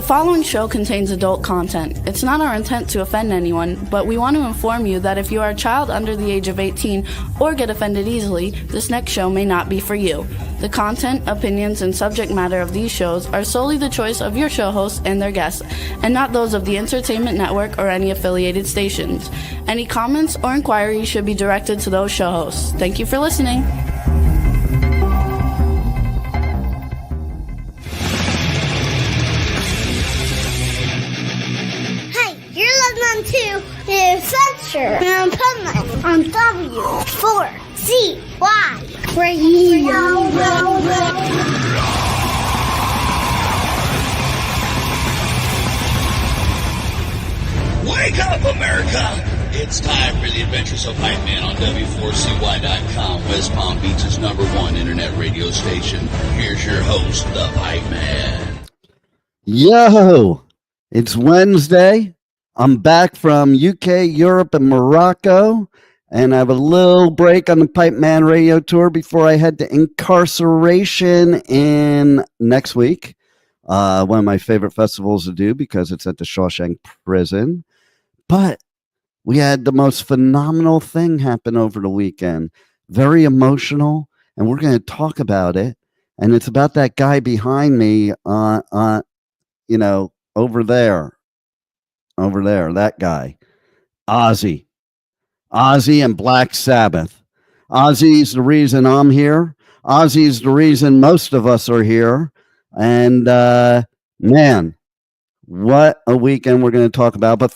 following show contains adult content. It's not our intent to offend anyone, but we want to inform you that if you are a child under the age of 18 or get offended easily, this next show may not be for you. The content, opinions, and subject matter of these shows are solely the choice of your show hosts and their guests, and not those of the Entertainment Network or any affiliated stations. Any comments or inquiries should be directed to those show hosts. Thank you for listening. To the Adventure of Pipeman on W4CY Radio. Wake up, America! It's time for the Adventures of Pipeman on W4CY.com, West Palm Beach's #1 internet radio station. Here's your host, the Pipeman. Yo, it's Wednesday. I'm back from UK, Europe, and Morocco, and I have a little break on the Pipeman radio tour before I head to incarceration in next week. One of my favorite festivals to do because it's at the Shawshank Prison. But we had the most phenomenal thing happen over the weekend. Very emotional, and we're going to talk about it. And it's about that guy behind me, over there, that guy, Ozzy and Black Sabbath. Ozzy's the reason I'm here. Ozzy's the reason most of us are here. And man, what a weekend we're going to talk about. But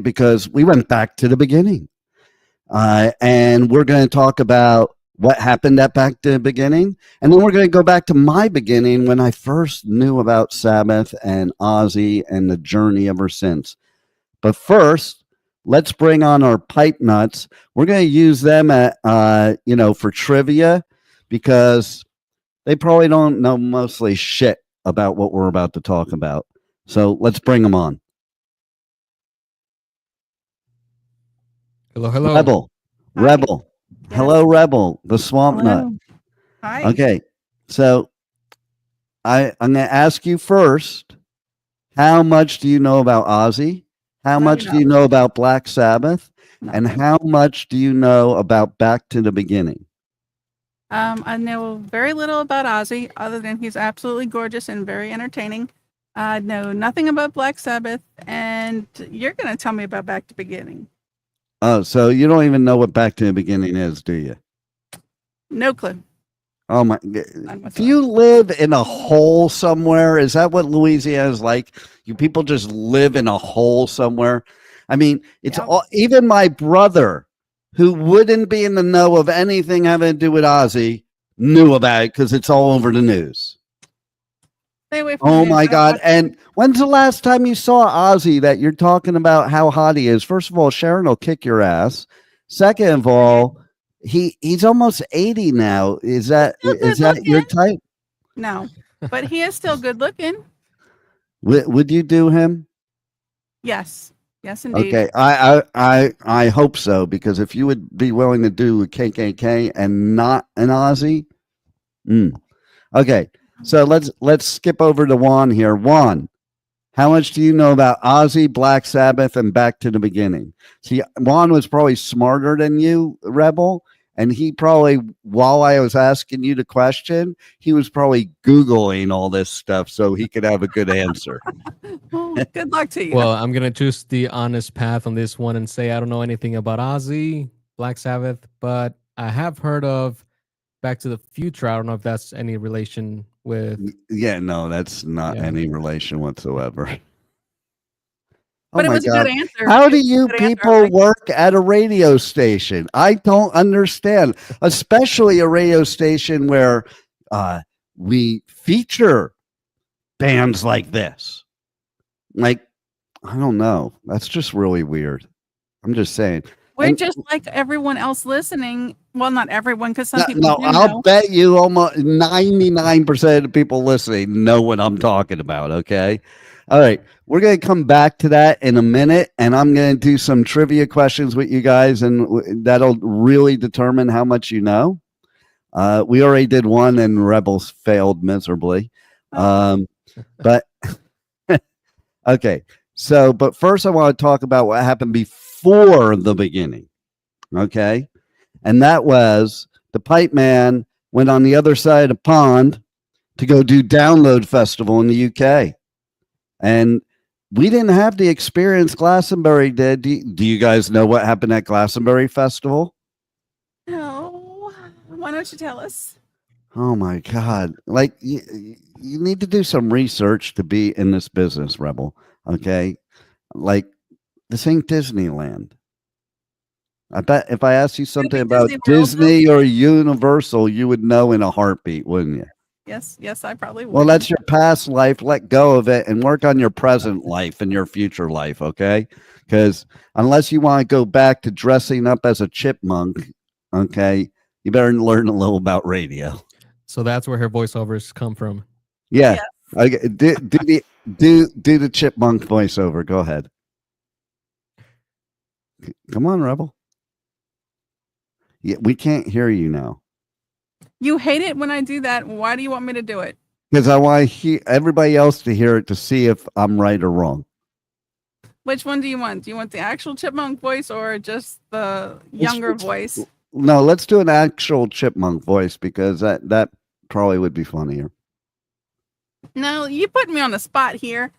because we went back to the beginning, and we're going to talk about what happened at back to the beginning, and then we're going to go back to my beginning when I first knew about Sabbath and Ozzy and the journey ever since. But first, let's bring on our Pipenuts. We're going to use them at for trivia because they probably don't know mostly shit about what we're about to talk about. So let's bring them on. Hello. Rebel. Yes. Hello, Rebel, the swamp nut. Hi. Okay, so I'm going to ask you first, how much do you know about Ozzy? How much do you know about Black Sabbath? And how much do you know about Back to the Beginning? I know very little about Ozzy, other than he's absolutely gorgeous and very entertaining. I know nothing about Black Sabbath, and you're going to tell me about Back to the Beginning. Oh, so you don't even know what Back to the Beginning is, do you? No clue. Oh my! Do you live in a hole somewhere? Is that what Louisiana is like? You people just live in a hole somewhere. I mean, it's all, even my brother, who wouldn't be in the know of anything having to do with Ozzy, knew about it because it's all over the news. Stay away from Oh my God! And when's the last time you saw Ozzy that you're talking about how hot he is? First of all, Sharon will kick your ass. Second of all, he's almost 80 now. Is that your type? No, but he is still good looking. Would you do him? Yes, indeed. Okay, I hope so, because if you would be willing to do a KKK and not an Ozzy, okay. So let's skip over to Juan here. Juan, how much do you know about Ozzy, Black Sabbath, and Back to the Beginning? See, Juan was probably smarter than you, Rebel, and he probably, while I was asking you the question, he was probably Googling all this stuff so he could have a good answer. Well, good luck to you. Well, I'm going to choose the honest path on this one and say I don't know anything about Ozzy, Black Sabbath, but I have heard of Back to the Future. I don't know if that's any relation with. Yeah, no, that's not any relation whatsoever. But it was a good answer. How do you people work at a radio station? I don't understand, especially a radio station where we feature bands like this. Like, I don't know. That's just really weird. I'm just saying. We're just like everyone else listening. Well, not everyone, because some people do I'll know. bet you almost 99% of the people listening know what I'm talking about, okay? All right. We're going to come back to that in a minute, and I'm going to do some trivia questions with you guys, and that'll really determine how much you know. We already did one, and Rebels failed miserably. But Okay. So, but first I want to talk about what happened before the beginning. Okay. And that was the Pipe Man went on the other side of the pond to go do Download Festival in the UK. And we didn't have the experience Glastonbury did. Do you guys know what happened at Glastonbury Festival? No. Why don't you tell us? Oh my God. Like, you need to do some research to be in this business, Rebel. Okay. Like, this ain't Disneyland. I bet if I asked you something about Disney World, Disney or Universal, you would know in a heartbeat, wouldn't you? Yes, I probably would. Well, that's your past life. Let go of it and work on your present life and your future life, okay? Because unless you want to go back to dressing up as a chipmunk, okay, you better learn a little about radio. So that's where her voiceovers come from. Yeah. Yes. Okay. Do the chipmunk voiceover. Go ahead. Come on, Rebel. Yeah, we can't hear you now. You hate it when I do that. Why do you want me to do it? Because I want everybody else to hear it to see if I'm right or wrong. Which one do you want? Do you want the actual chipmunk voice or just the younger voice? No, let's do an actual chipmunk voice because that probably would be funnier. No, you put me on the spot here.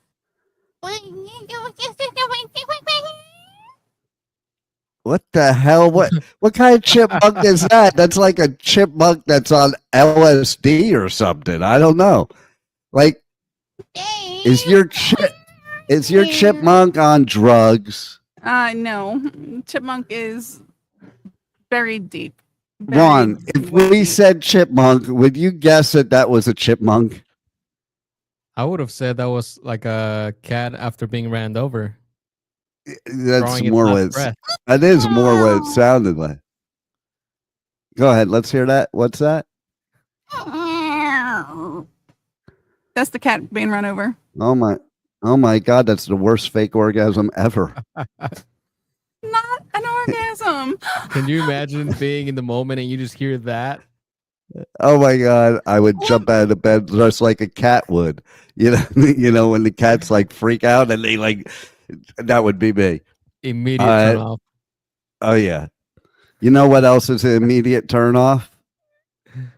What the hell? What kind of chipmunk is that? That's like a chipmunk that's on LSD or something. I don't know. Like, is your chipmunk on drugs? No. Chipmunk is very deep. Ron, if we said chipmunk, would you guess that was a chipmunk? I would have said that was like a cat after being ran over. That's more what that is more what it sounded like. Go ahead, let's hear that. What's that? That's the cat being run over. Oh my God, that's the worst fake orgasm ever. Not an orgasm. Can you imagine being in the moment and you just hear that? Oh my God, I would jump out of the bed just like a cat would. You know, when the cats like freak out and they like, that would be me. Immediate turn off. Oh yeah. You know what else is an immediate turn off?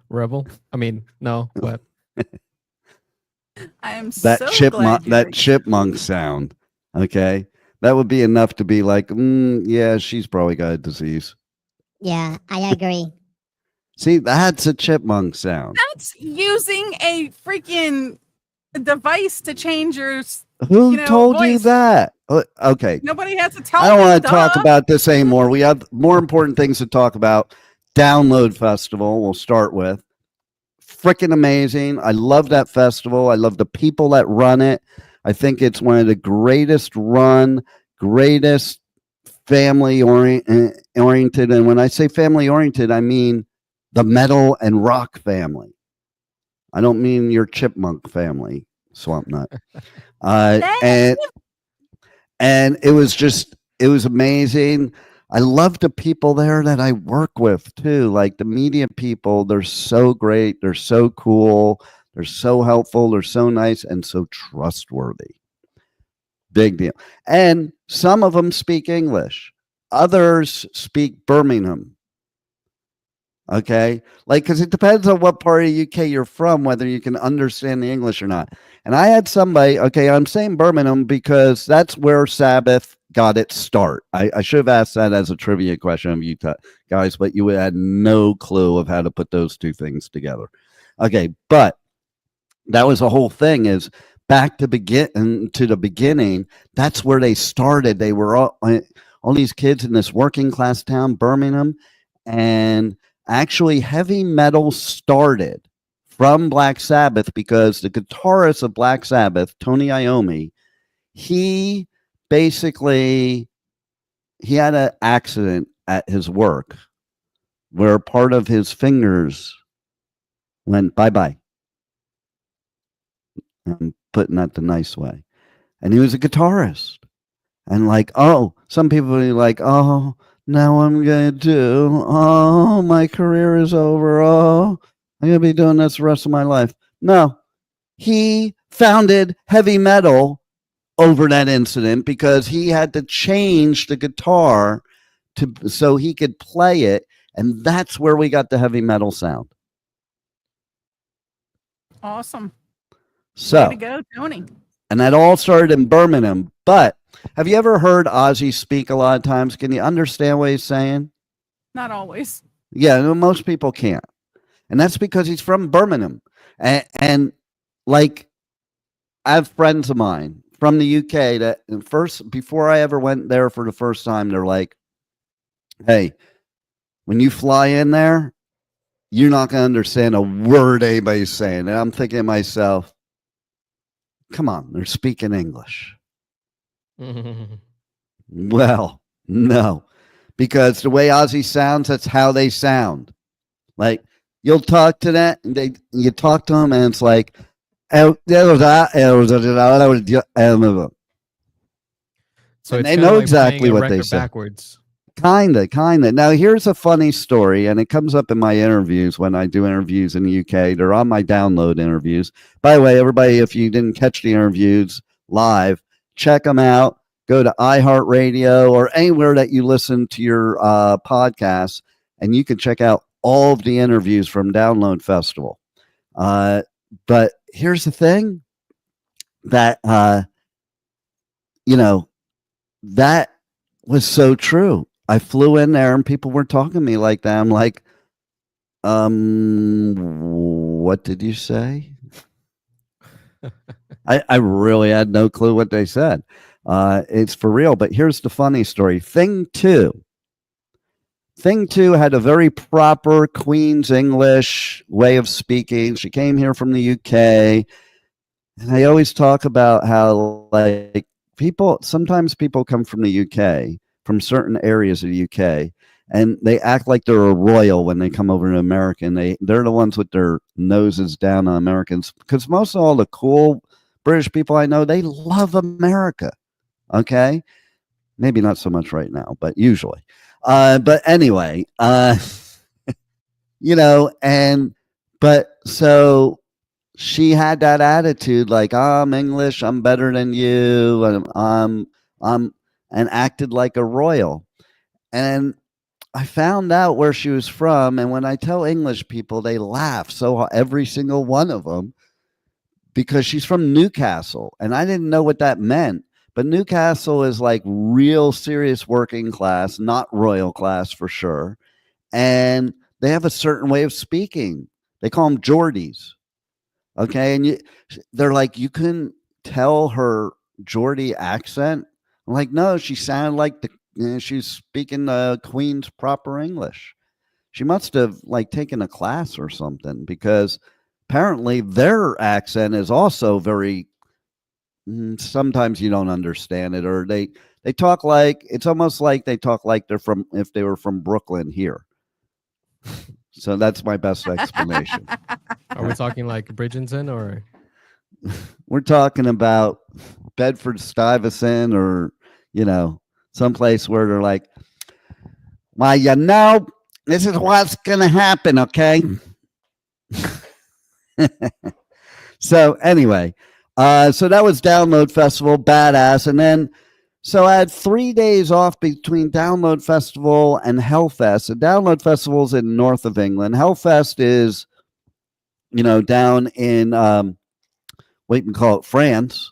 Rebel. I mean, no, but I am that so chipmunk. glad That chipmunk sound. Okay, that would be enough to be like, yeah, she's probably got a disease. Yeah, I agree. See, that's a chipmunk sound. That's using a freaking device to change your. Who told voice. you that? Okay. Nobody has to tell I don't me. want to talk about this anymore. We have more important things to talk about. Download Festival, we'll start with. Freaking amazing. I love that festival. I love the people that run it. I think it's one of the greatest greatest family oriented. And when I say family oriented, I mean the metal and rock family. I don't mean your chipmunk family, Swamp Nut. And it was amazing. I love the people there that I work with too. Like the media people, they're so great. They're so cool. They're so helpful. They're so nice and so trustworthy. Big deal. And some of them speak English. Others speak Birmingham. Okay. Like, because it depends on what part of the UK you're from, whether you can understand the English or not. And I had somebody, okay, I'm saying Birmingham because that's where Sabbath got its start. I should have asked that as a trivia question of you guys, but you had no clue of how to put those two things together. Okay. But that was the whole thing is back to the beginning. That's where they started. They were all these kids in this working class town, Birmingham, and actually heavy metal started from Black Sabbath because the guitarist of Black Sabbath, Tony Iommi, he had an accident at his work where part of his fingers went bye-bye. I'm putting that the nice way. And he was a guitarist. And like, some people are like, now I'm going to do, my career is over. I'm going to be doing this the rest of my life. No, he founded heavy metal over that incident because he had to change the guitar so he could play it, and that's where we got the heavy metal sound. Awesome. So, way to go, Tony. And that all started in Birmingham. But have you ever heard Ozzy speak a lot of times? Can you understand what he's saying? Not always. Yeah, most people can't. And that's because he's from Birmingham. And like, I have friends of mine from the UK that before I ever went there for the first time, they're like, hey, when you fly in there, you're not going to understand a word anybody's saying. And I'm thinking to myself, come on, they're speaking English. Well, no, because the way Ozzy sounds, that's how they sound. Like, you'll talk to that, and you talk to them, and it's like, so they know exactly what they say. Backwards. Kinda. Now, here's a funny story, and it comes up in my interviews when I do interviews in the UK. They're on my download interviews. By the way, everybody, if you didn't catch the interviews live, check them out. Go to iHeartRadio or anywhere that you listen to your podcasts, and you can check out all of the interviews from Download Festival. But here's the thing that, that was so true. I flew in there and people were talking to me like that. I'm like, what did you say? I really had no clue what they said. It's for real. But here's the funny story. Thing two had a very proper Queen's English way of speaking. She came here from the UK. And I always talk about how, like, sometimes people come from the UK, from certain areas of the UK, and they act like they're a royal when they come over to America. And they're the ones with their noses down on Americans, because most of all the cool British people I know, they love America. Okay, maybe not so much right now, but usually. But anyway, so she had that attitude, like, I'm English, I'm better than you, and and acted like a royal. And I found out where she was from, and when I tell English people, they laugh every single one of them, because she's from Newcastle, and I didn't know what that meant. But Newcastle is like real serious working class, not royal class for sure. And they have a certain way of speaking. They call them Geordies. Okay. And they're like, you couldn't tell her Geordie accent. I'm like, no, she sounded like she's speaking the Queen's proper English. She must have like taken a class or something, because apparently their accent is also very, sometimes you don't understand it, or they talk like, it's almost like they talk like if they were from Brooklyn here. So that's my best explanation. Are we talking like Bridgerton, or we're talking about Bedford Stuyvesant, or someplace where they're like, well, this is what's gonna happen, okay? So anyway, so that was Download Festival, badass. And then, so I had 3 days off between Download Festival and Hellfest. So Download Festival is in north of England. Hellfest is, down in, what you can call it, France.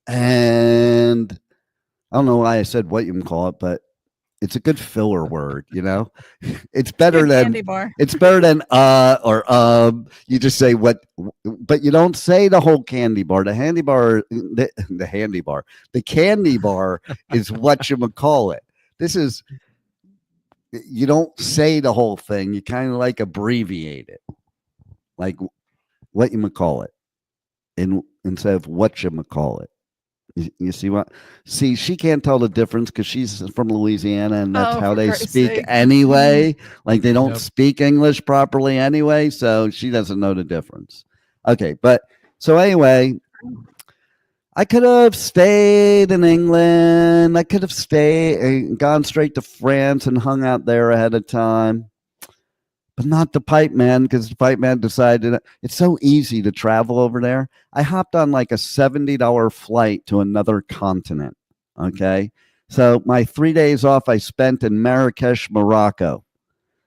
And I don't know why I said what you can call it, but it's a good filler word, It's better than candy bar. It's better than you just say what, but you don't say the whole candy bar. The candy bar is what you call it. This is, you don't say the whole thing. You kind of like abbreviate it, like what you call it, instead of what you call it. You see what? See, she can't tell the difference because she's from Louisiana, and that's how they speak anyway. Like, they don't speak English properly anyway, so she doesn't know the difference. Okay, but so anyway, I could have stayed in England. I could have gone straight to France and hung out there ahead of time. but not the Pipeman, because the Pipeman decided it's so easy to travel over there. I hopped on like a $70 flight to another continent. Okay. So my 3 days off I spent in Marrakesh, Morocco,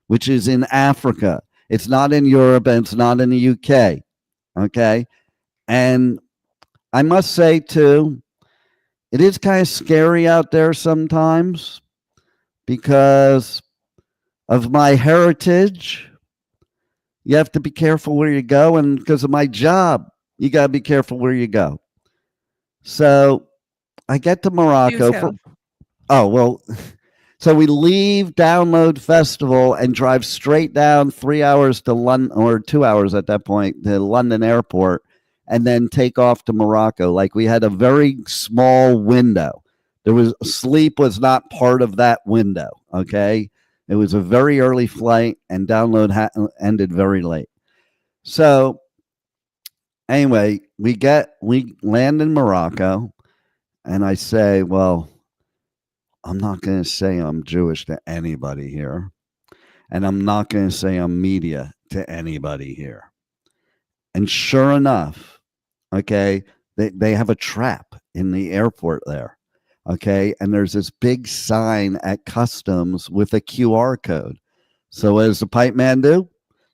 which is in Africa. It's not in Europe and it's not in the UK. Okay. And I must say, too, it is kind of scary out there sometimes because of my heritage. You have to be careful where you go. And because of my job, you got to be careful where you go. So I get to Morocco. So we leave Download Festival and drive straight down 3 hours to London, or 2 hours at that point, to London Airport, and then take off to Morocco. Like, we had a very small window. Sleep was not part of that window. Okay. It was a very early flight, and Download ended very late. So anyway, we land in Morocco, and I say, well, I'm not going to say I'm Jewish to anybody here. And I'm not going to say I'm media to anybody here. And sure enough, okay, they have a trap in the airport there. Okay. And there's this big sign at customs with a QR code. So what does the pipe man do?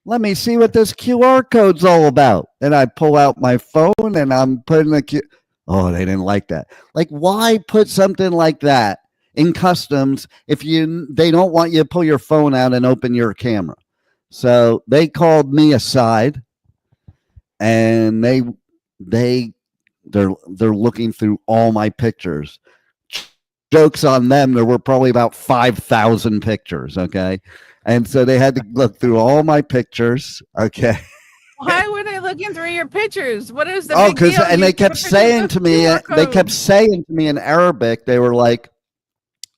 Let me see what this QR code's all about. And I pull out my phone and I'm putting Oh, they didn't like that. Like, why put something like that in customs if they don't want you to pull your phone out and open your camera? So they called me aside, and they're looking through all my pictures. Jokes on them, there were probably about 5,000 pictures. Okay. And so they had to look through all my pictures. Okay. Why were they looking through your pictures? What is the big deal? And they kept saying to me, in Arabic, they were like,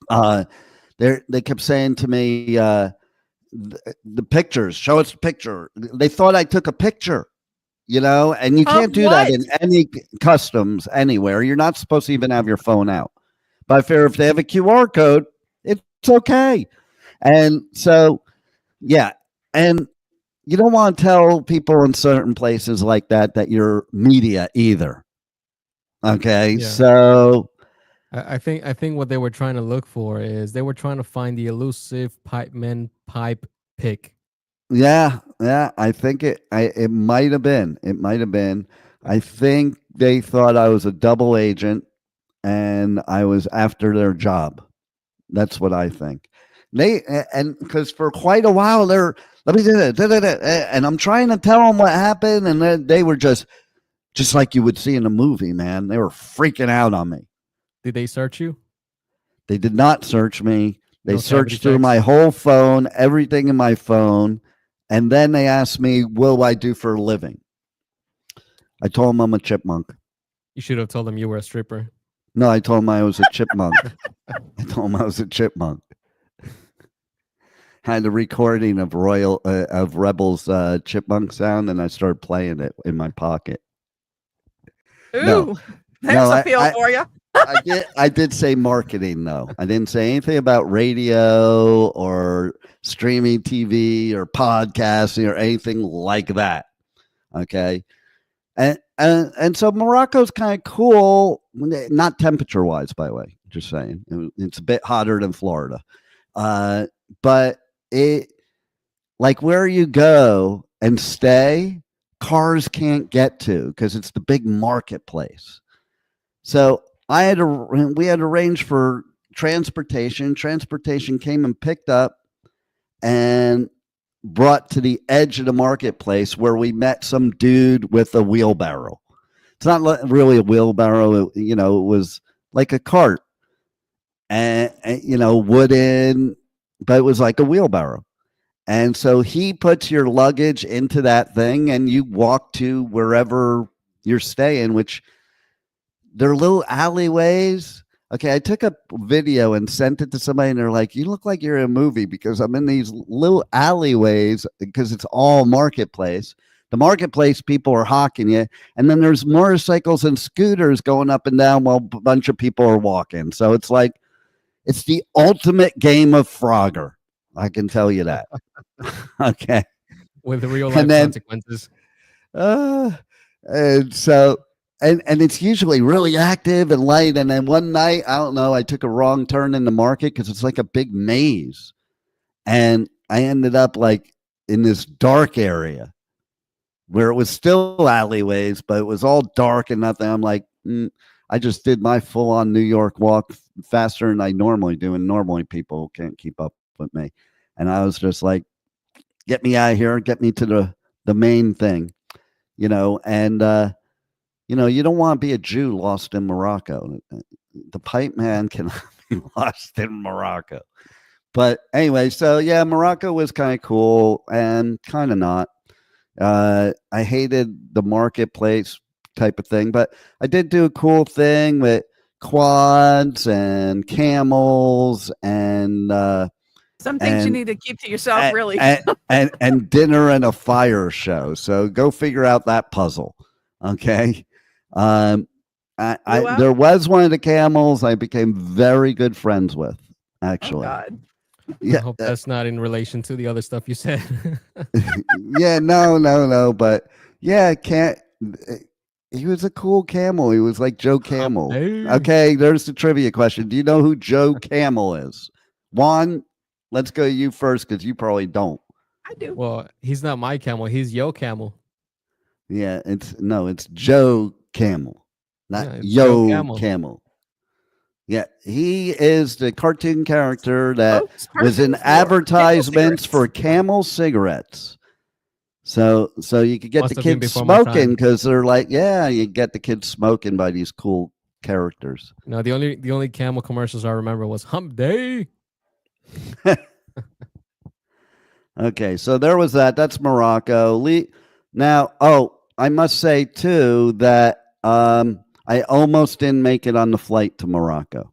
they kept saying to me, the pictures, show us a picture. They thought I took a picture, and you can't do that in any customs anywhere. You're not supposed to even have your phone out. But I figure if they have a QR code, it's okay. And so, yeah. And you don't want to tell people in certain places like that you're media either. Okay. Yeah. So I think what they were trying to look for is they were trying to find the elusive Pipeman pipe pick. Yeah, I think it might have been. It might have been. I think they thought I was a double agent and I was after their job. That's what I think. And because for quite a while let me do that, and I'm trying to tell them what happened, and then they were just like you would see in a movie, man. They were freaking out on me. Did they search you? They did not search me. They searched through my whole phone, everything in my phone. And then they asked me, what do I do for a living? I told them I'm a chipmunk. You should have told them you were a stripper. No, I told them I was a chipmunk. I told them I was a chipmunk. Had a recording of Rebel's chipmunk sound, and I started playing it in my pocket. Ooh, there's a feel for you. I did say marketing, though. I didn't say anything about radio or streaming TV or podcasting or anything like that. Okay. And so Morocco's kind of cool, not temperature wise, by the way, just saying. It's a bit hotter than Florida. But it, like, where you go and stay, cars can't get to because it's the big marketplace. So we had to arrange for transportation. Transportation came and picked up and brought to the edge of the marketplace where we met some dude with a wheelbarrow. It's not really a wheelbarrow. It was like a cart and wooden, but it was like a wheelbarrow. And so he puts your luggage into that thing and you walk to wherever you're staying, which they're little alleyways. Okay, I took a video and sent it to somebody, and they're like, you look like you're in a movie because I'm in these little alleyways because it's all marketplace. The marketplace, people are hawking you. And then there's motorcycles and scooters going up and down while a bunch of people are walking. So it's like, it's the ultimate game of Frogger. I can tell you that. Okay. with real And life then consequences. and so and it's usually really active and light. And then one night, I don't know, I took a wrong turn in the market because it's like a big maze, and I ended up like in this dark area where it was still alleyways, but it was all dark and nothing. I'm like, I just did my full on New York walk faster than I normally do, and normally people can't keep up with me. And I was just like, get me out of here, get me to the main thing, and you don't want to be a Jew lost in Morocco. The pipe man cannot be lost in Morocco. But anyway, so yeah, Morocco was kind of cool and kind of not. I hated the marketplace type of thing, but I did do a cool thing with quads and camels and Some things you and need to keep to yourself, and, really. and dinner and a fire show. So go figure out that puzzle. Okay. There was one of the camels I became very good friends with, Oh, actually. God. I Yeah. hope that's not in relation to the other stuff you said. Yeah. No. But yeah, he was a cool camel. He was like Joe Camel. Okay. There's the trivia question. Do you know who Joe Camel is? Juan, let's go to you first because you probably don't. I do. Well, he's not my camel. He's Yo Camel. Yeah, it's Joe Camel, not Yeah, it's Joe Yo Camel. Yeah, he is the cartoon character that was in advertisements for Camel cigarettes. So you could get Must the have been kids before my smoking time. because they're like, yeah, you get the kids smoking by these cool characters. No, the only camel commercials I remember was Hump Day. Okay, so there was that. That's Morocco. Now, I must say too that I almost didn't make it on the flight to Morocco,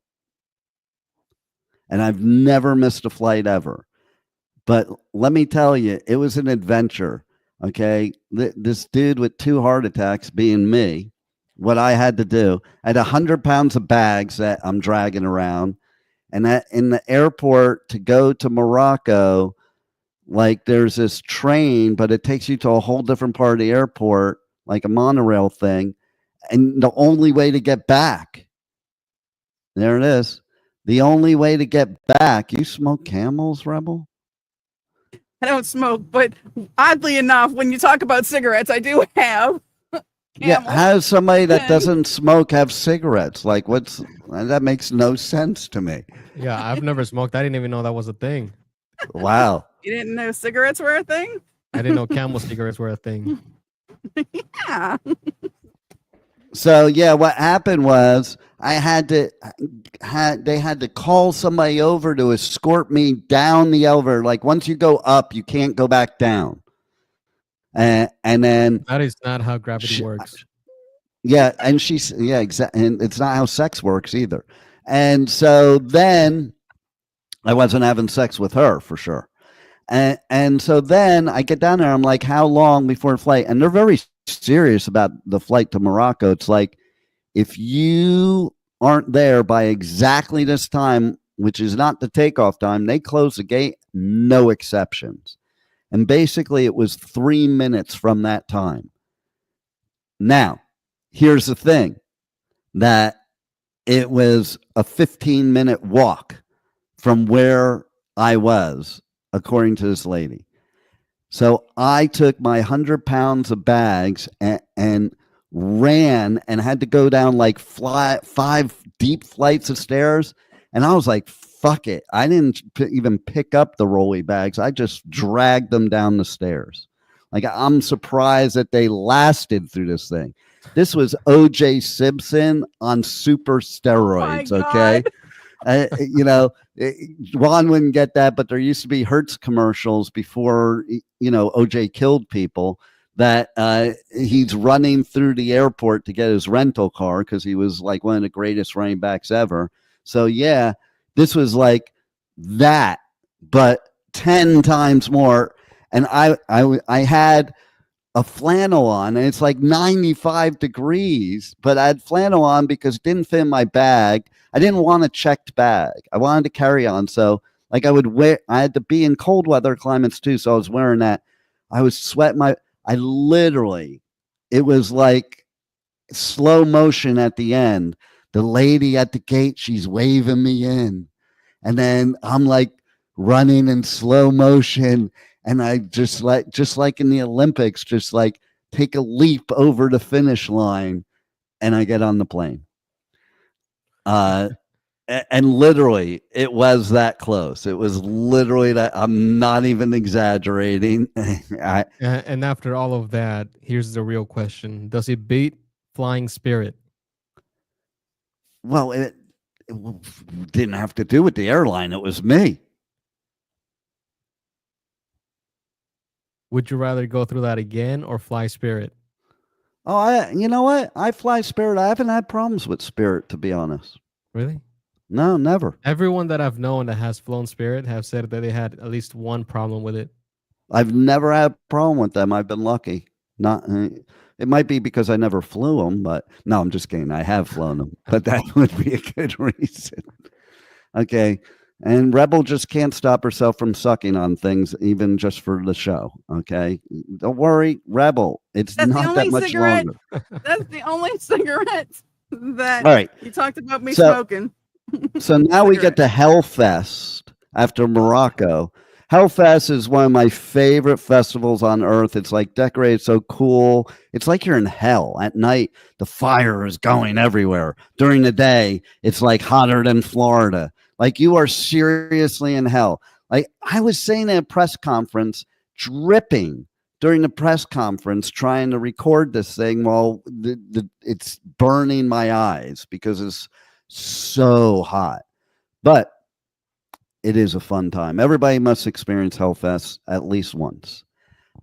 and I've never missed a flight ever. But let me tell you, it was an adventure. Okay, this dude with 2 heart attacks, being me, what I had to do. I had 100 pounds of bags that I'm dragging around, and that in the airport to go to Morocco. Like there's this train, but it takes you to a whole different part of the airport, like a monorail thing. And the only way to get back, there it is. The only way to get back. You smoke Camels, Rebel? I don't smoke, but oddly enough, when you talk about cigarettes, I do have. Yeah, how does somebody that doesn't smoke have cigarettes? Like, that makes no sense to me. Yeah, I've never smoked. I didn't even know that was a thing. Wow. You didn't know cigarettes were a thing? I didn't know Camel cigarettes were a thing. Yeah. So yeah, what happened was they had to call somebody over to escort me down the elevator. Like once you go up, you can't go back down. And then that is not how gravity works. Yeah, and exactly, and it's not how sex works either. And so then I wasn't having sex with her for sure. And so then I get down there. I'm like, how long before the flight? And they're very serious about the flight to Morocco. It's like, if you aren't there by exactly this time, which is not the takeoff time, they close the gate, no exceptions. And basically, it was 3 minutes from that time. Now, here's the thing, that it was a 15-minute walk from where I was, according to this lady. So I took my 100 pounds of bags and ran and had to go down like 5 deep flights of stairs. And I was like, fuck it. I didn't even pick up the rolly bags. I just dragged them down the stairs. Like, I'm surprised that they lasted through this thing. This was O.J. Simpson on super steroids, okay? Ron wouldn't get that, but there used to be Hertz commercials before, OJ killed people, that he's running through the airport to get his rental car because he was like one of the greatest running backs ever. So yeah, this was like that, but 10 times more. And I had a flannel on, and it's like 95 degrees, but I had flannel on because it didn't fit in my bag. I didn't want a checked bag. I wanted to carry on. So like I had to be in cold weather climates too. So I was wearing that. I was sweating I literally, it was like slow motion at the end. The lady at the gate, she's waving me in. And then I'm like running in slow motion. And I just like in the Olympics, just like take a leap over the finish line and I get on the plane. And literally it was that close. It was literally that. I'm not even exaggerating. And after all of that, here's the real question: does it beat Flying Spirit? Well, it didn't have to do with the airline. It was me. Would you rather go through that again or fly Spirit? Oh, you know what? I fly Spirit. I haven't had problems with Spirit, to be honest. Really? No, never. Everyone that I've known that has flown Spirit have said that they had at least one problem with it. I've never had a problem with them. I've been lucky. Not. It might be because I never flew them, but no, I'm just kidding. I have flown them, but that would be a good reason. Okay. And Rebel just can't stop herself from sucking on things, even just for the show. Okay. Don't worry, Rebel. It's That's not that much cigarette. longer. That's the only cigarette that All right. you talked about me So- smoking. So now we get to Hellfest after Morocco. Hellfest is one of my favorite festivals on earth. It's like decorated so cool. It's like you're in hell. At night, the fire is going everywhere. During the day, it's like hotter than Florida. Like you are seriously in hell. Like I was saying at a press conference, dripping during the press conference, trying to record this thing while it's burning my eyes because it's so hot. But it is a fun time. Everybody must experience Hellfest at least once.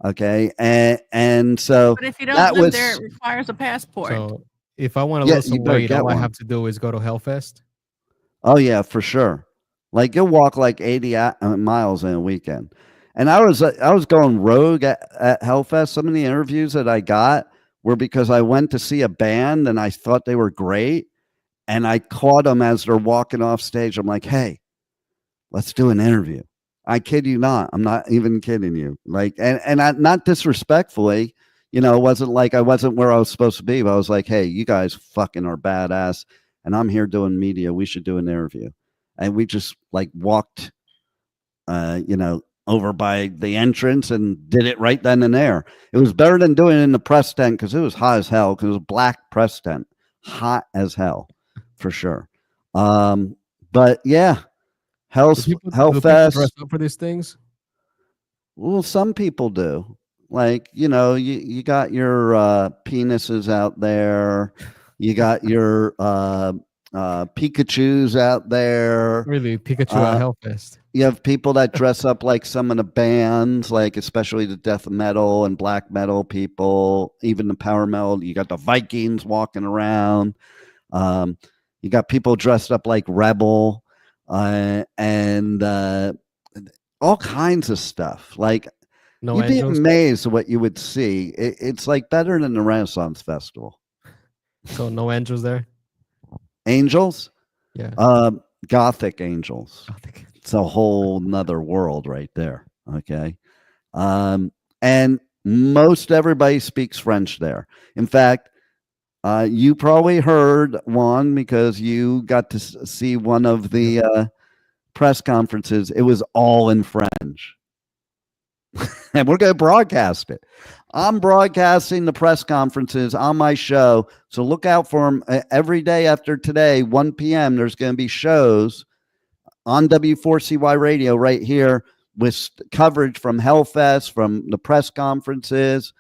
Okay. And so But if you don't that live was there, it requires a passport. So if I want to Yeah, lose you some better weight, get all I one. have to do is go to Hellfest. Oh yeah, for sure. Like you'll walk like 80 miles in a weekend. And I was going rogue at Hellfest. Some of the interviews that I got were because I went to see a band and I thought they were great. And I caught them as they're walking off stage. I'm like, hey, let's do an interview. I kid you not. I'm not even kidding you. Like, and I, not disrespectfully, it wasn't like I wasn't where I was supposed to be, but I was like, hey, you guys fucking are badass. And I'm here doing media. We should do an interview. And we just like walked, over by the entrance and did it right then and there. It was better than doing it in the press tent because it was hot as hell because it was a black press tent. Hot as hell, for sure. But yeah, Do people Hellfest. dress up for these things? Well, some people do. Like, you got your penises out there. You got your Pikachus out there. Really, Pikachu at Hellfest. You have people that dress up like some of the bands, like especially the death metal and black metal people, even the power metal. You got the Vikings walking around. You got people dressed up like Rebel and all kinds of stuff. Like No you'd be angels. amazed at what you would see. It's like better than the Renaissance Festival. So no angels there. Angels, Yeah. Gothic angels. I think- It's a whole nother world right there. Okay. And most everybody speaks French there. In fact, you probably heard one because you got to see one of the press conferences. It was all in French. And we're going to broadcast it. I'm broadcasting the press conferences on my show. So look out for them every day after today, 1 p.m. There's going to be shows on W4CY radio right here with coverage from Hellfest, from the press conferences.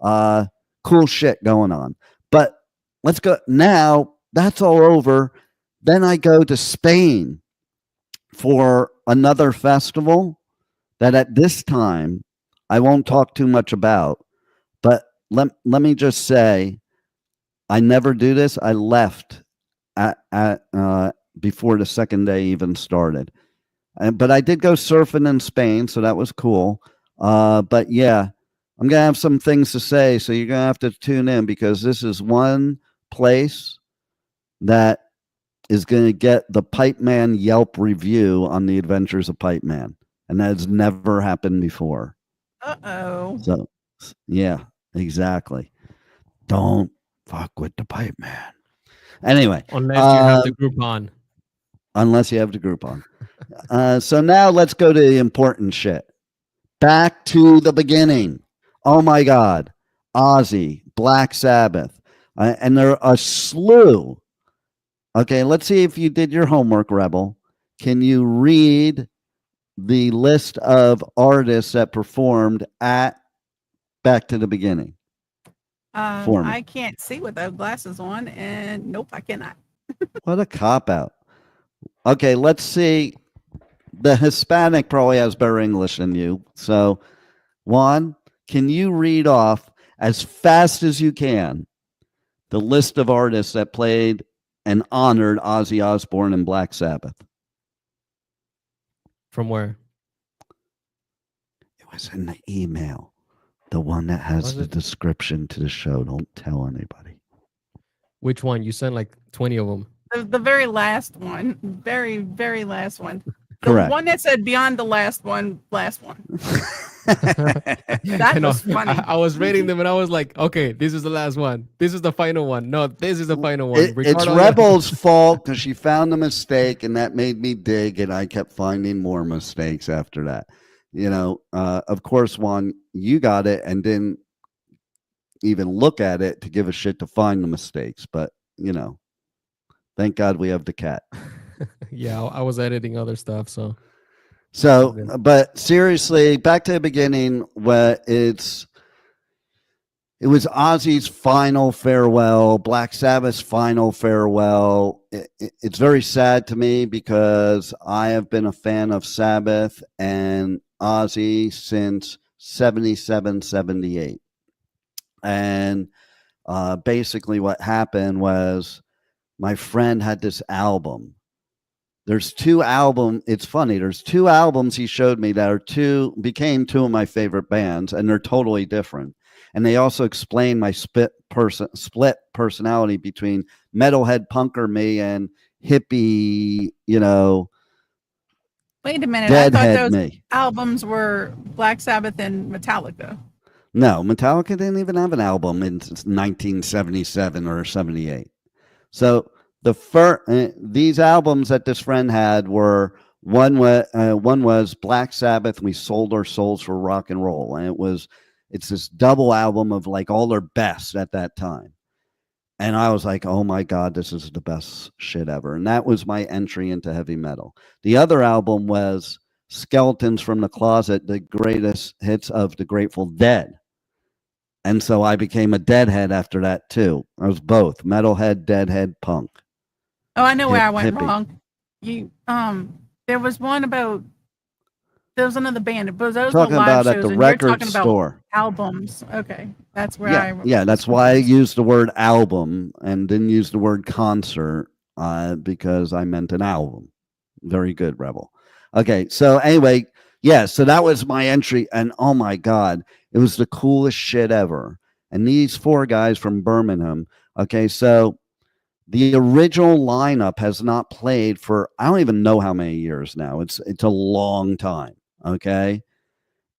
Cool shit going on. But let's go now. That's all over. Then I go to Spain for another festival that at this time I won't talk too much about. But let me just say, I never do this. I left before the second day even started. But I did go surfing in Spain, so that was cool. But yeah, I'm going to have some things to say, so you're going to have to tune in because this is one place that is going to get the Pipeman Yelp review on the Adventures of Pipeman. And that has never happened before. Uh-oh. So, yeah, exactly. Don't fuck with the pipe man. Anyway, Unless you have the group on. unless you have the group on. So now let's go to the important shit. Back to the beginning. Oh my God. Ozzy, Black Sabbath. And there are a slew. Okay, let's see if you did your homework, Rebel. Can you read the list of artists that performed at Back to the Beginning? For me. I can't see without glasses on, and nope, I cannot. What a cop out. Okay, let's see. The Hispanic probably has better English than you. So, Juan, can you read off as fast as you can the list of artists that played and honored Ozzy Osbourne and Black Sabbath? From where? It was in the email. The one that has Was the it? description to the show. Don't tell anybody. Which one? You sent like 20 of them. The very last one, very, very last one. The Correct. one that said beyond the last one, last one. That I know. was funny. I was rating them and I was like, okay, this is the last one. This is the final one. No, this is the final one. It's Ricardo- Rebel's fault because she found a mistake and that made me dig, and I kept finding more mistakes after that. You know, of course, Juan, you got it and didn't even look at it to give a shit to find the mistakes. But, you know, thank God we have the cat. Yeah, I was editing other stuff. So But seriously, back to the beginning, where it was Ozzy's final farewell, Black Sabbath's final farewell. It's very sad to me because I have been a fan of Sabbath and Ozzy since 77, 78. And basically what happened was my friend had this album. There's two albums. It's funny. There's two albums he showed me that became two of my favorite bands, and they're totally different. And they also explain my split personality between metalhead punker me and hippie, you know, Wait a minute. I thought deadhead those me. albums were Black Sabbath and Metallica. No, Metallica didn't even have an album in 1977 or 78. So these albums that this friend had were one was Black Sabbath. We sold our souls for rock and roll, and it's this double album of like all their best at that time. And I was like, oh my God, this is the best shit ever. And that was my entry into heavy metal. The other album was Skeletons from the Closet, the greatest hits of the Grateful Dead. And so I became a deadhead after that too. I was both metalhead, deadhead, punk. Oh, I know where I went Hippie. wrong. There was one about. There was another band, but those Talking were live about shows, at the and record you're talking about store. albums. Okay, that's where Yeah, that's why I used the word album and didn't use the word concert because I meant an album. Very good, Rebel. Okay, so anyway, yeah, so that was my entry, and oh my God, it was the coolest shit ever. And these four guys from Birmingham, okay, so the original lineup has not played for I don't even know how many years now. It's a long time, okay?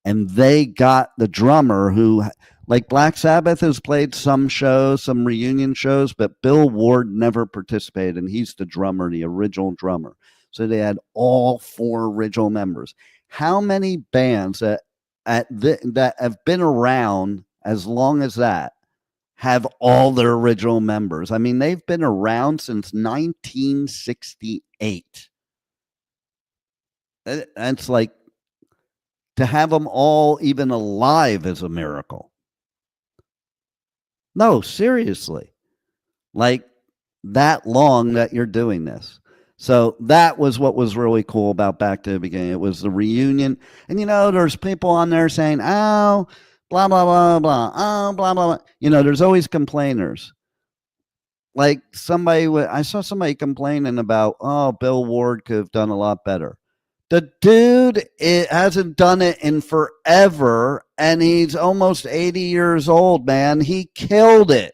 And they got the drummer who, like Black Sabbath has played some shows, some reunion shows, but Bill Ward never participated, and he's the drummer, the original drummer. So they had all four original members. How many bands that have been around as long as that have all their original members? I mean, they've been around since 1968. That's like, to have them all even alive is a miracle. No, seriously. Like that long that you're doing this. So that was what was really cool about Back to the Beginning. It was the reunion. And, you know, there's people on there saying, oh, blah, blah, blah, blah. Oh, blah, blah, blah. You know, there's always complainers. Like I saw somebody complaining about, oh, Bill Ward could have done a lot better. The dude hasn't done it in forever, and he's almost 80 years old, man. He killed it.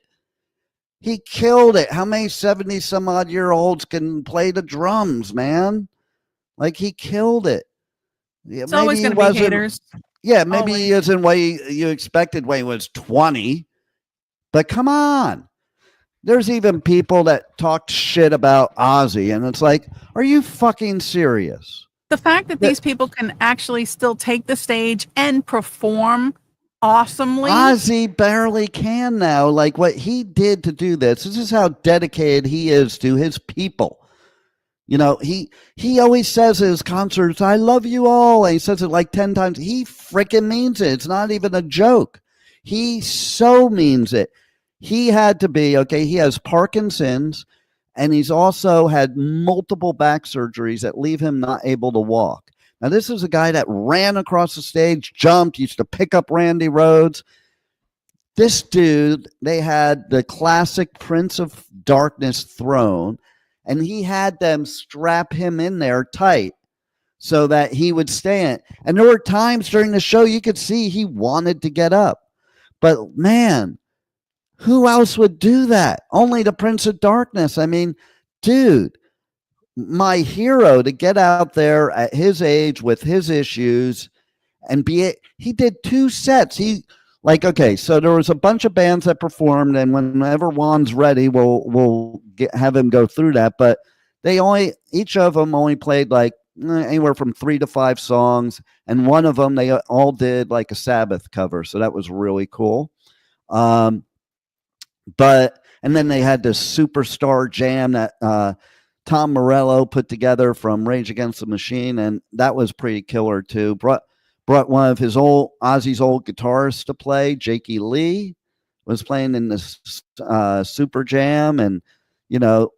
He killed it. How many 70 some odd year olds can play the drums, man? Like, he killed it. Yeah, It's always going to be haters. Yeah, maybe he Always. isn't what you expected when he was 20, but come on. There's even people that talked shit about Ozzy, and it's like, are you fucking serious? The fact that That these people can actually still take the stage and perform awesomely. Ozzy barely can now. Like what he did to do this is how dedicated he is to his people. You know, he always says at his concerts, "I love you all." And he says it like 10 times. He freaking means it. It's not even a joke. He so means it. He had to be, okay, he has Parkinson's, and he's also had multiple back surgeries that leave him not able to walk. Now, this is a guy that ran across the stage, jumped, used to pick up Randy Rhoads. This dude, they had the classic Prince of Darkness throne, and he had them strap him in there tight so that he would stand. And there were times during the show you could see he wanted to get up. But man, who else would do that? Only the Prince of Darkness. I mean, dude, my hero to get out there at his age with his issues and he did 2 sets. Okay, so there was a bunch of bands that performed, and whenever Juan's ready, we'll have him go through that. But each of them only played like anywhere from 3 to 5 songs, and one of them they all did like a Sabbath cover, so that was really cool. And then they had this superstar jam that Tom Morello put together from Rage Against the Machine, and that was pretty killer too. Brought one of Ozzy's old guitarists to play. Jakey Lee was playing in this super jam, and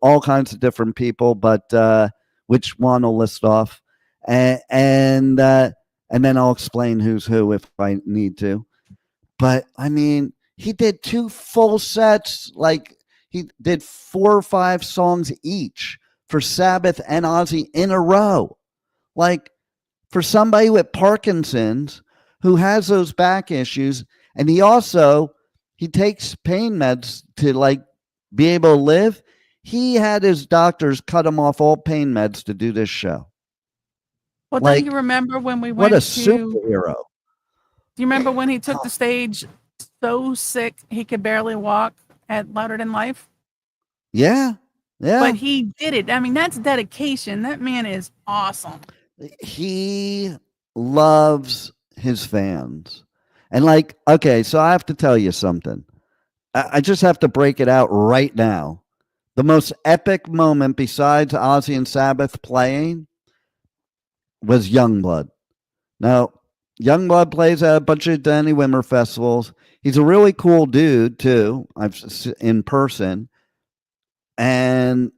all kinds of different people, but which one will list off, and then I'll explain who's who if I need to. But I mean, he did 2 full sets, like he did 4 or 5 songs each for Sabbath and Ozzy in a row. Like, for somebody with Parkinson's who has those back issues, and he takes pain meds to like be able to live. He had his doctors cut him off all pain meds to do this show. Well, don't you remember when we went what a to superhero? Do you remember when he took the stage so sick he could barely walk at Louder Than Life? Yeah. But he did it. I mean, that's dedication. That man is awesome. He loves his fans. And like, okay, so I have to tell you something. I just have to break it out right now. The most epic moment besides Ozzy and Sabbath playing was Youngblood. Now, Youngblood plays at a bunch of Danny Wimmer festivals. He's a really cool dude too. I've in person. And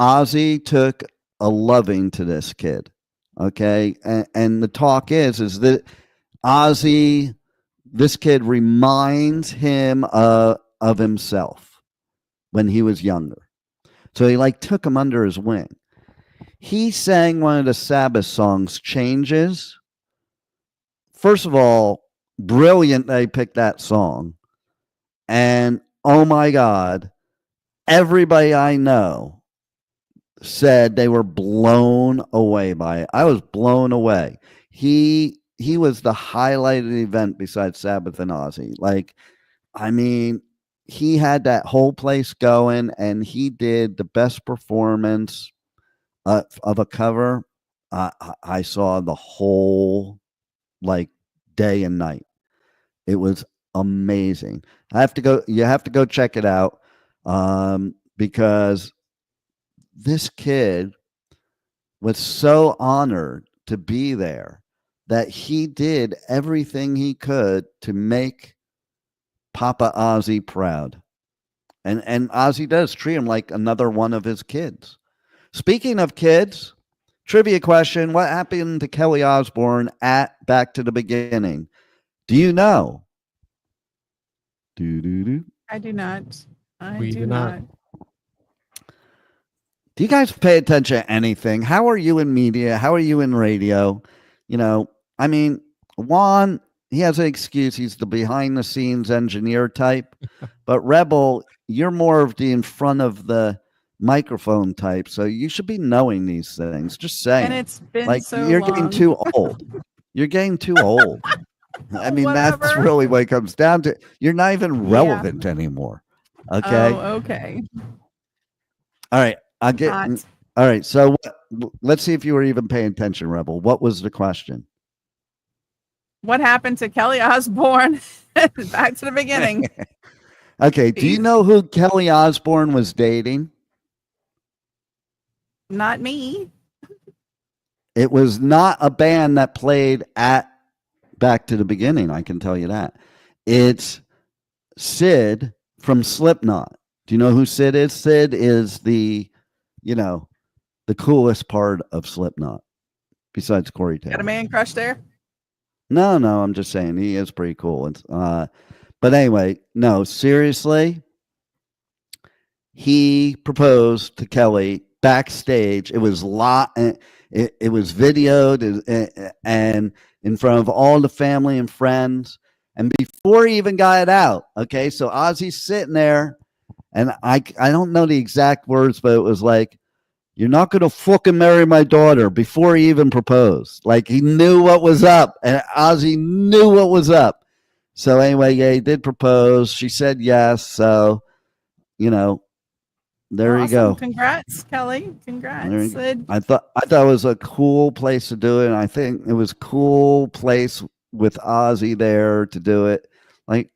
Ozzy took a loving to this kid. Okay. And the talk is that Ozzy, this kid reminds him of himself when he was younger. So he like took him under his wing. He sang one of the Sabbath songs, Changes. First of all, brilliant they picked that song. And oh my God, everybody I know said they were blown away by it. I was blown away. He was the highlight of the event besides Sabbath and Ozzy. Like, I mean, he had that whole place going, and he did the best performance of a cover I saw the whole like day and night. It was amazing. You have to go check it out because this kid was so honored to be there that he did everything he could to make Papa Ozzy proud. And Ozzy does treat him like another one of his kids. Speaking of kids, trivia question: what happened to Kelly Osbourne at Back to the Beginning? Do you know? I do not. We do not. Do you guys pay attention to anything? How are you in media? How are you in radio? I mean, Juan, he has an excuse. He's the behind the scenes engineer type. But Rebel, you're more of the in front of the microphone type. So you should be knowing these things. Just saying. And it's been like so you're long. getting too old. You're getting too old. I mean, that's Whatever. really what it comes down to. You're not even Yeah. relevant anymore. Okay. Oh, okay. All right. I'll get. Hot. All right. So let's see if you were even paying attention, Rebel. What was the question? What happened to Kelly Osbourne? Back to the beginning. Okay. Do you know who Kelly Osbourne was dating? Not me. It was not a band that played at Back to the Beginning. I can tell you that. It's Sid from Slipknot. Do you know who Sid is? Sid is the coolest part of Slipknot besides Corey Taylor. Got a man crush there? No, I'm just saying he is pretty cool. But anyway, no, seriously, he proposed to Kelly backstage. It was it was videoed and in front of all the family and friends. And before he even got it out, okay, so Ozzy's sitting there, and I don't know the exact words, but it was like, "You're not going to fucking marry my daughter," before he even proposed. Like, he knew what was up, and Ozzy knew what was up. So anyway, yeah, he did propose. She said yes. So, there Awesome. you go. Congrats, Kelly. Congrats. I thought it was a cool place to do it. And I think it was a cool place with Ozzy there to do it. Like,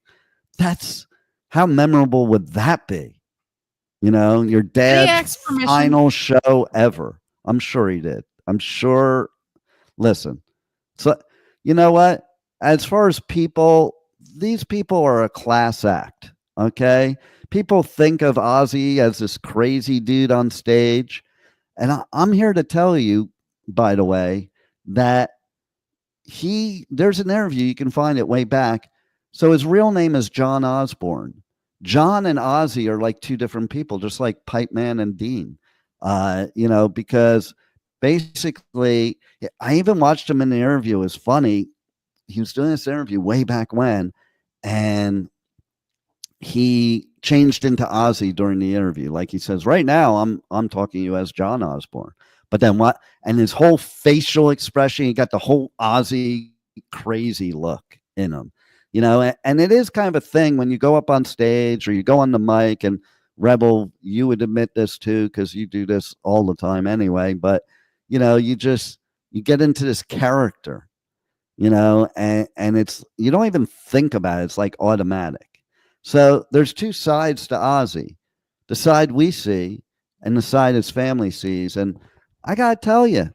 that's how memorable would that be? Your dad's final show ever. I'm sure he did. I'm sure. Listen, so you know what? As far as people, these people are a class act. Okay. People think of Ozzy as this crazy dude on stage. And I'm here to tell you, by the way, that there's an interview, you can find it way back. So his real name is John Osbourne. John and Ozzy are like two different people, just like Pipeman and Dean. Because basically, I even watched him in the interview. It was funny. He was doing this interview way back when, and he changed into Ozzy during the interview. Like he says, right now I'm talking to you as John Osbourne. But then what? And his whole facial expression, he got the whole Ozzy crazy look in him. And it is kind of a thing when you go up on stage or you go on the mic, and Rebel, you would admit this too, because you do this all the time anyway. But you get into this character, and it's, you don't even think about it. It's like automatic. So there's two sides to Ozzy, the side we see and the side his family sees. And I got to tell you,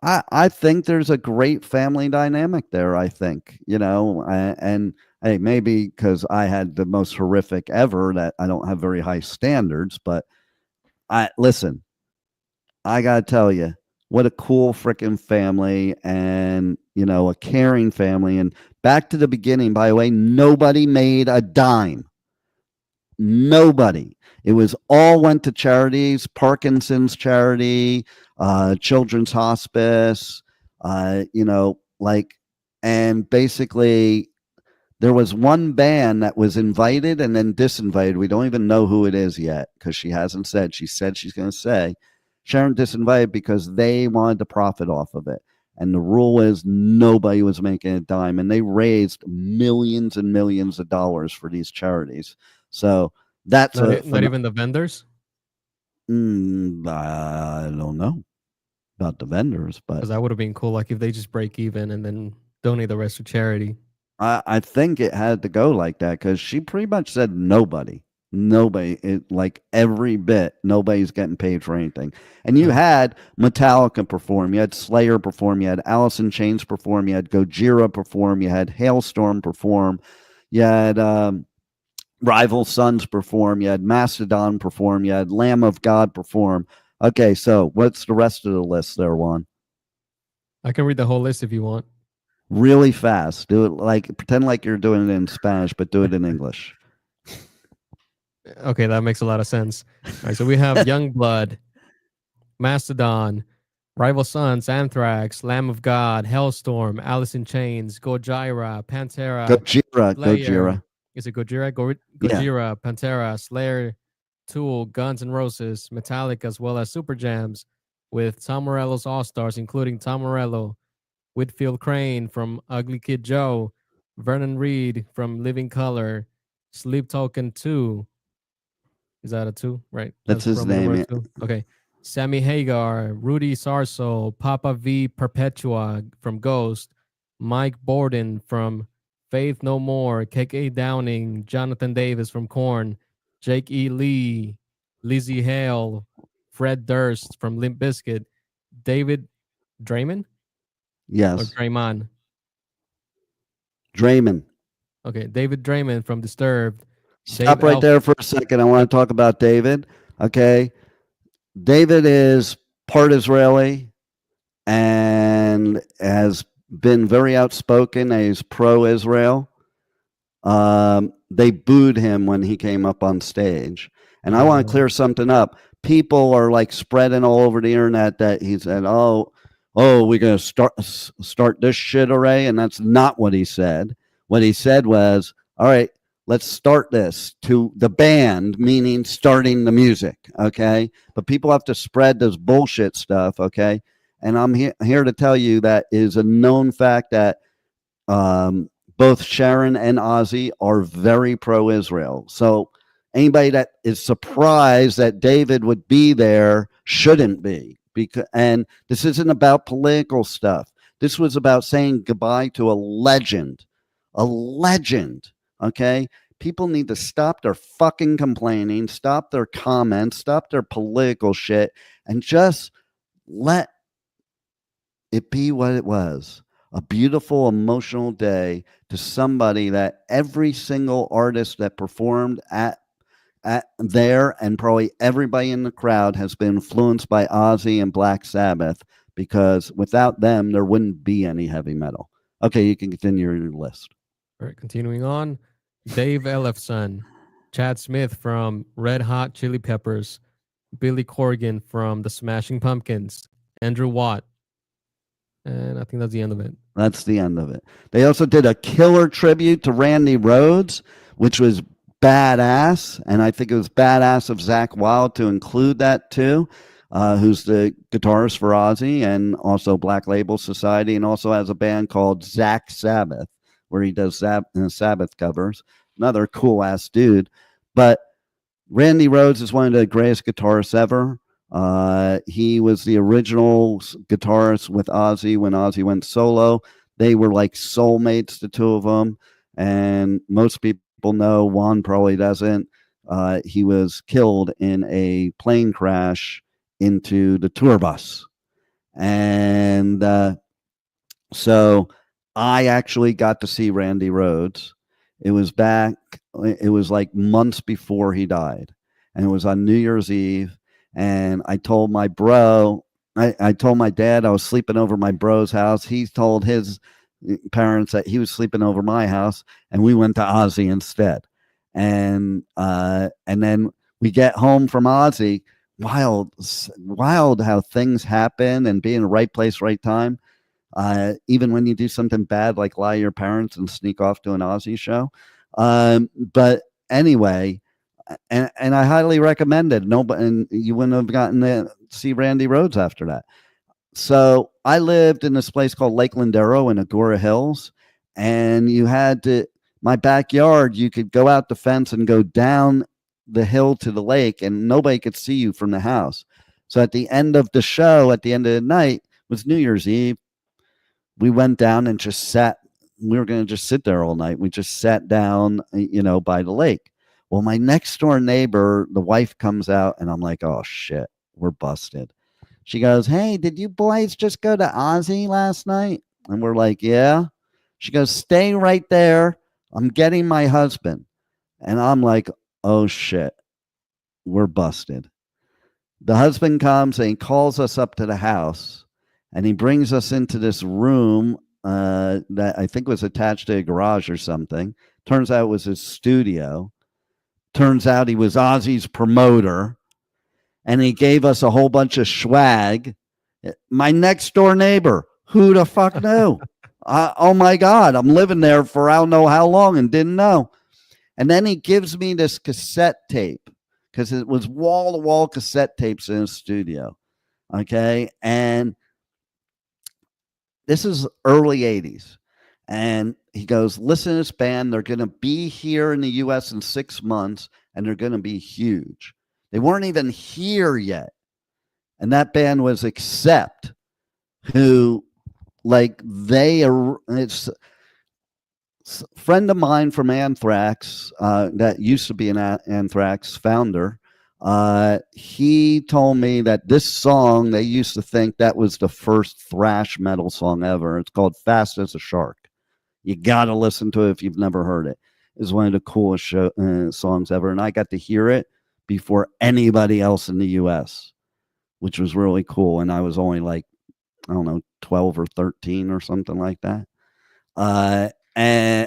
I think there's a great family dynamic there, I think, and hey, maybe because I had the most horrific ever that I don't have very high standards, but I got to tell you, what a cool freaking family, and, a caring family. And Back to the Beginning, by the way, nobody made a dime. Nobody. It was all went to charities, Parkinson's charity, Children's Hospice, and basically there was one band that was invited and then disinvited. We don't even know who it is yet because she hasn't said. She said she's going to say. Sharon disinvited because they wanted to profit off of it. And the rule is nobody was making a dime. And they raised millions and millions of dollars for these charities. So that's not even the vendors? I don't know about the vendors, but because that would have been cool. Like if they just break even and then donate the rest to charity. I think it had to go like that because she pretty much said nobody, like every bit, nobody's getting paid for anything. And you had Metallica perform, you had Slayer perform, you had Alice in Chains perform, you had Gojira perform, you had Hailstorm perform, you had Rival Sons perform, you had Mastodon perform, you had Lamb of God perform. Okay, so what's the rest of the list there, Juan? I can read the whole list if you want. Really fast. Do it pretend like you're doing it in Spanish, but do it in English. Okay, that makes a lot of sense. All right, so we have Youngblood, Mastodon, Rival Sons, Anthrax, Lamb of God, Hellstorm, Alice in Chains, Gojira, Pantera, Gojira. Is it Gojira? Gojira, yeah. Pantera, Slayer, Tool, Guns N' Roses, Metallica, as well as Super Jams with Tom Morello's All-Stars, including Tom Morello, Whitfield Crane from Ugly Kid Joe, Vernon Reed from Living Color, Sleep Token 2. Is that a 2? Right. That's his Roman numeral name. 2. Okay. Sammy Hagar, Rudy Sarso, Papa V Perpetua from Ghost, Mike Borden from Faith No More, KK Downing, Jonathan Davis from Korn, Jake E. Lee, Lizzie Hale, Fred Durst from Limp Bizkit, David Draymond or Yes. Draymond? Draymond. Okay, David Draymond from Disturbed, Dave Stop right Elf. there for a second. I want Yep. to talk about David. Okay. David is part Israeli and has been very outspoken. He's pro Israel. They booed him when he came up on stage. And I want to clear something up. People are like spreading all over the internet that he said, "Oh, we're going to start this shit array," and that's not what he said. What he said was, "All right, let's start this," to the band, meaning starting the music. Okay, but people have to spread this bullshit stuff. Okay, and I'm here to tell you that is a known fact that both Sharon and Ozzy are very pro-Israel. So anybody that is surprised that David would be there shouldn't be. And this isn't about political stuff. This was about saying goodbye to a legend. A legend. Okay? People need to stop their fucking complaining, stop their comments, stop their political shit, and just let it be what it was. A beautiful, emotional day to somebody that every single artist that performed at there, and probably everybody in the crowd, has been influenced by Ozzy and Black Sabbath, because without them, there wouldn't be any heavy metal. Okay, you can continue your list. All right, continuing on. Dave Ellefson, Chad Smith from Red Hot Chili Peppers, Billy Corgan from the Smashing Pumpkins, Andrew Watt. And I think that's the end of it. That's the end of it. They also did a killer tribute to Randy Rhoads, which was badass. And I think it was badass of Zakk Wylde to include that too, who's the guitarist for Ozzy and also Black Label Society, and also has a band called Zach Sabbath, where he does Sabbath covers. Another cool ass dude. But Randy Rhoads is one of the greatest guitarists ever. He was the original guitarist with Ozzy when Ozzy went solo. They were like soulmates, the two of them. And most people know, Juan probably doesn't. He was killed in a plane crash into the tour bus. And so I actually got to see Randy Rhoads. It was like months before he died. And it was on New Year's Eve. And I told my bro, I told my dad I was sleeping over my bro's house. He told his parents that he was sleeping over my house, and we went to Ozzy instead. And then we get home from Ozzy. Wild how things happen and be in the right place, right time. Even when you do something bad, like lie to your parents and sneak off to an Ozzy show. But anyway, and I highly recommend it. And you wouldn't have gotten to see Randy Rhoads after that. So I lived in this place called Lake Lindero in Agora Hills, and you had to, my backyard, you could go out the fence and go down the hill to the lake, and nobody could see you from the house. So at the end of the show, at the end of the night, was New Year's Eve. We went down and just sat. We were going to just sit there all night. We just sat down, by the lake. Well, my next door neighbor, the wife comes out, and I'm like, oh shit, we're busted. She goes, hey, did you boys just go to Ozzy last night? And we're like, yeah. She goes, stay right there. I'm getting my husband. And I'm like, oh shit, we're busted. The husband comes and he calls us up to the house, and he brings us into this room that I think was attached to a garage or something. Turns out it was his studio. Turns out he was Ozzy's promoter, and he gave us a whole bunch of swag. My next door neighbor, who the fuck knew? Oh my God, I'm living there for I don't know how long and didn't know. And then he gives me this cassette tape, because it was wall-to-wall cassette tapes in his studio. Okay. And this is early 80s. And he goes, listen to this band. They're going to be here in the U.S. in 6 months, and they're going to be huge. They weren't even here yet. And that band was Accept, who, like, it's a friend of mine from Anthrax, that used to be an Anthrax founder. He told me that this song, they used to think that was the first thrash metal song ever. It's called Fast as a Shark. You got to listen to it if you've never heard it. It's one of the coolest songs ever. And I got to hear it before anybody else in the U.S., which was really cool. And I was only like, I don't know, 12 or 13 or something like that.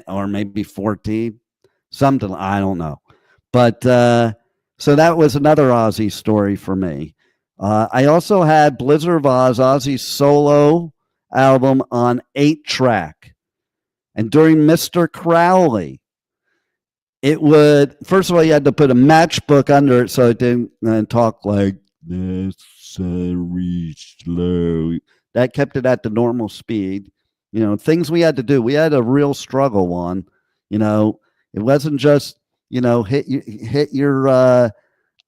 Or maybe 14, something, I don't know. But so that was another Ozzy story for me. I also had Blizzard of Oz, Ozzy's solo album on 8-track. And during Mr. Crowley, it would, first of all, you had to put a matchbook under it so it didn't talk like this, slow. That kept it at the normal speed. You know, things we had to do. We had a real struggle on. You know, it wasn't just, you know, hit your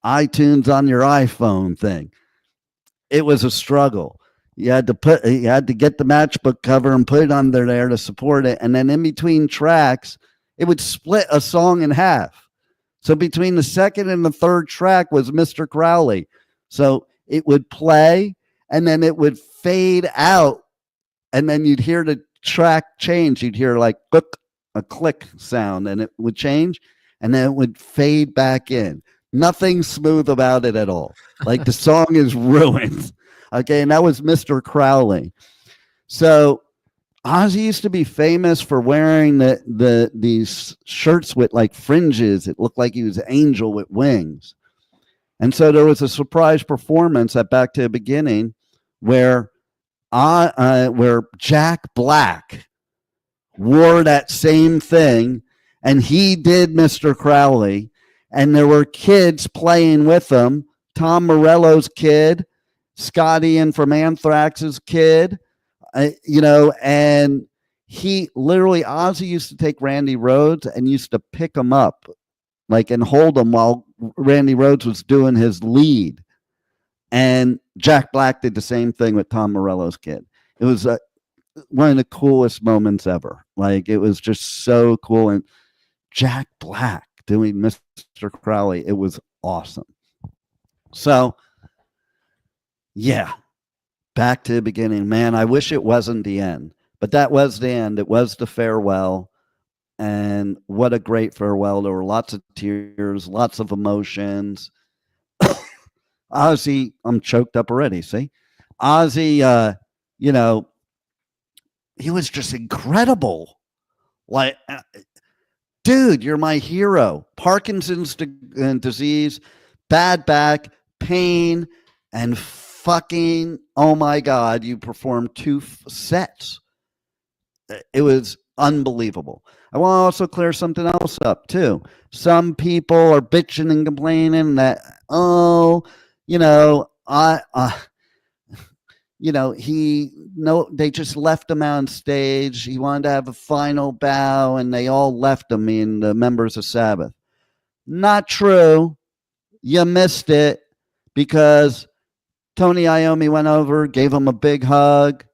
iTunes on your iPhone thing. It was a struggle. You had to get the matchbook cover and put it under there to support it. And then in between tracks, it would split a song in half. So between the second and the third track was Mr. Crowley. So it would play and then it would fade out. And then you'd hear the track change. You'd hear like a click sound and it would change and then it would fade back in. Nothing smooth about it at all. Like the song is ruined. Okay, and that was Mr. Crowley. So Ozzy used to be famous for wearing these shirts with like fringes. It looked like he was an angel with wings. And so there was a surprise performance at Back to the Beginning where Jack Black wore that same thing and he did Mr. Crowley. And there were kids playing with him. Tom Morello's kid, Scotty and from Anthrax's kid, you know, and he literally, Ozzy used to take Randy Rhoads and used to pick him up, like, and hold him while Randy Rhoads was doing his lead. And Jack Black did the same thing with Tom Morello's kid. It was one of the coolest moments ever. Like, it was just so cool. And Jack Black doing Mr. Crowley, it was awesome. So, yeah, Back to the Beginning. Man, I wish it wasn't the end, but that was the end. It was the farewell. And what a great farewell. There were lots of tears, lots of emotions. Ozzy, I'm choked up already, see? Ozzy, you know, he was just incredible. Like, dude, you're my hero. Parkinson's disease, bad back, pain, and fucking, oh my God, you performed 2 sets. It was unbelievable. I want to also clear something else up too. Some people are bitching and complaining that, oh, you know, they just left him on stage. He wanted to have a final bow and they all left him, and the members of Sabbath. Not true. You missed it, because Tony Iommi went over, gave him a big hug,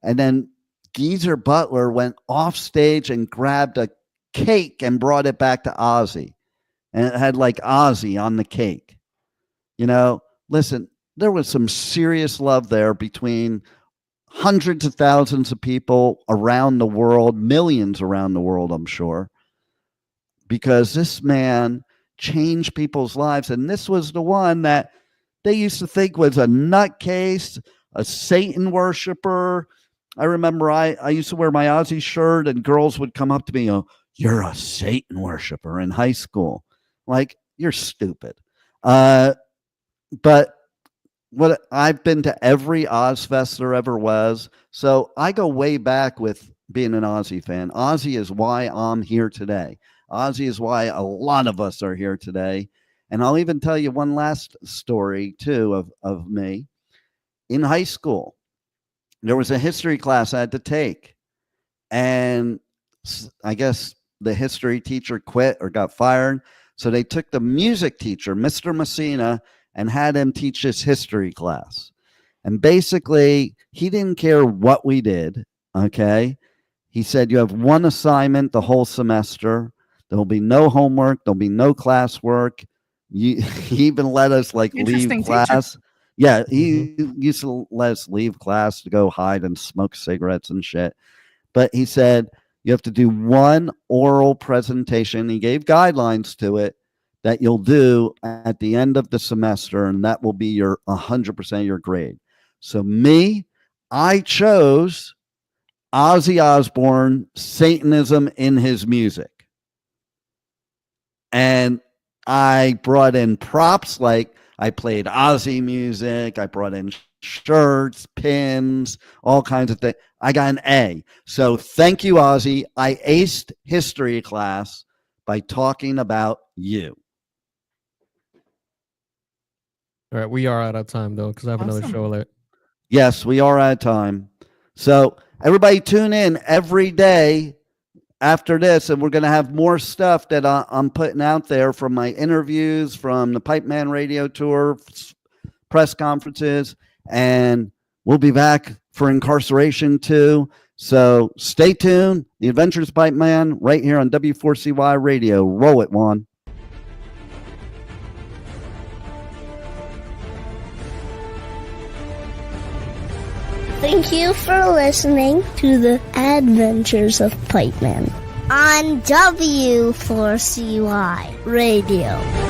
and then Geezer Butler went off stage and grabbed a cake and brought it back to Ozzy. And it had like Ozzy on the cake. You know, listen, there was some serious love there between hundreds of thousands of people around the world, millions around the world, I'm sure, because this man changed people's lives. And this was the one that they used to think was a nutcase, a Satan worshiper. I remember I used to wear my Ozzy shirt and girls would come up to me and go, "You're a Satan worshiper," in high school. Like, you're stupid. But what, I've been to every Ozzfest there ever was. So I go way back with being an Ozzy fan. Ozzy is why I'm here today. Ozzy is why a lot of us are here today. And I'll even tell you one last story too of me. In high school, there was a history class I had to take. And I guess the history teacher quit or got fired. So they took the music teacher, Mr. Messina, and had him teach his history class. And basically, he didn't care what we did. Okay. He said, you have one assignment the whole semester. There'll be no homework. There'll be no classwork. He even let us leave class. Teacher. Yeah. He used to let us leave class to go hide and smoke cigarettes and shit. But he said, you have to do one oral presentation. He gave guidelines to it that you'll do at the end of the semester, and that will be your 100% of your grade. So I chose Ozzy Osbourne, Satanism in his music. And I brought in props, like I played Ozzy music. I brought in shirts, pins, all kinds of things. I got an A. So thank you, Ozzy. I aced history class by talking about you. All right, we are out of time, though, because I have another show later. Yes, we are out of time. So everybody tune in every day after this, and we're going to have more stuff that I'm putting out there from my interviews, from the Pipeman radio tour, press conferences, and we'll be back for incarceration too. So stay tuned. The Adventures of Pipeman right here on W4CY Radio. Roll it, Juan. Thank you for listening to the Adventures of Pipeman on W4CY Radio.